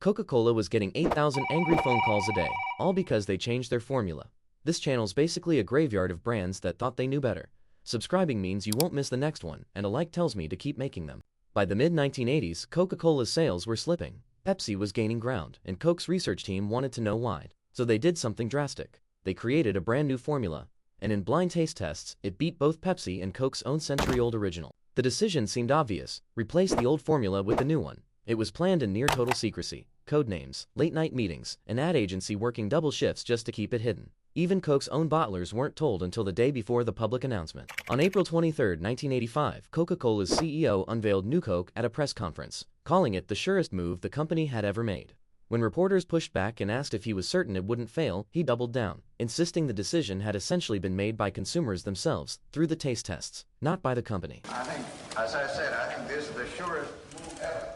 Coca-Cola was getting 8,000 angry phone calls a day, all because they changed their formula. This channel's basically a graveyard of brands that thought they knew better. Subscribing means you won't miss the next one, and a like tells me to keep making them. By the mid-1980s, Coca-Cola's sales were slipping. Pepsi was gaining ground, and Coke's research team wanted to know why. So they did something drastic. They created a brand new formula, and in blind taste tests, it beat both Pepsi and Coke's own century-old original. The decision seemed obvious: replace the old formula with the new one. It was planned in near total secrecy. Code names, late-night meetings, an ad agency working double shifts just to keep it hidden. Even Coke's own bottlers weren't told until the day before the public announcement. On April 23, 1985, Coca-Cola's CEO unveiled New Coke at a press conference, calling it the surest move the company had ever made. When reporters pushed back and asked if he was certain it wouldn't fail, he doubled down, insisting the decision had essentially been made by consumers themselves, through the taste tests, not by the company. I think, as I said, I think this is the surest move ever,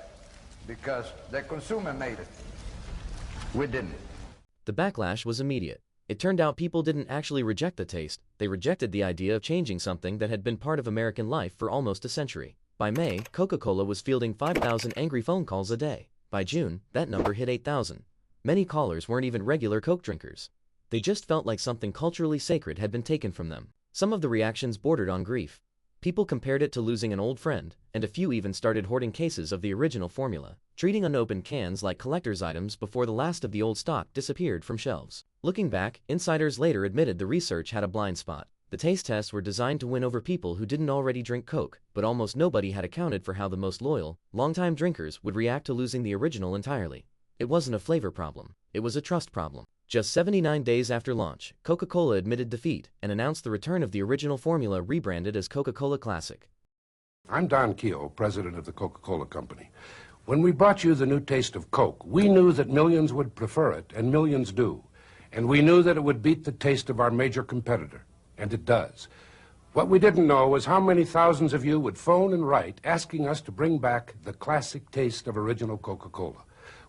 because the consumer made it. We didn't. The backlash was immediate. It turned out people didn't actually reject the taste, they rejected the idea of changing something that had been part of American life for almost a century. By May, Coca-Cola was fielding 5,000 angry phone calls a day. By June, that number hit 8,000. Many callers weren't even regular Coke drinkers. They just felt like something culturally sacred had been taken from them. Some of the reactions bordered on grief. People compared it to losing an old friend, and a few even started hoarding cases of the original formula, treating unopened cans like collector's items before the last of the old stock disappeared from shelves. Looking back, insiders later admitted the research had a blind spot. The taste tests were designed to win over people who didn't already drink Coke, but almost nobody had accounted for how the most loyal, longtime drinkers would react to losing the original entirely. It wasn't a flavor problem, it was a trust problem. Just 79 days after launch, Coca-Cola admitted defeat and announced the return of the original formula rebranded as Coca-Cola Classic. I'm Don Keogh, president of the Coca-Cola Company. When we brought you the new taste of Coke, we knew that millions would prefer it, and millions do. And we knew that it would beat the taste of our major competitor, and it does. What we didn't know was how many thousands of you would phone and write asking us to bring back the classic taste of original Coca-Cola.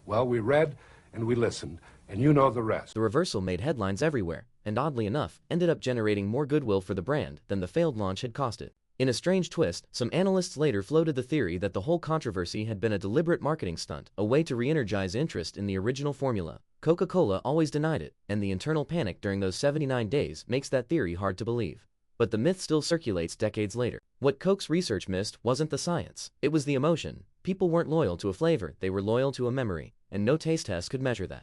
Well, we read and we listened, and you know the rest. The reversal made headlines everywhere, and oddly enough, ended up generating more goodwill for the brand than the failed launch had cost it. In a strange twist, some analysts later floated the theory that the whole controversy had been a deliberate marketing stunt, a way to re-energize interest in the original formula. Coca-Cola always denied it, and the internal panic during those 79 days makes that theory hard to believe. But the myth still circulates decades later. What Coke's research missed wasn't the science, it was the emotion. People weren't loyal to a flavor, they were loyal to a memory, and no taste test could measure that.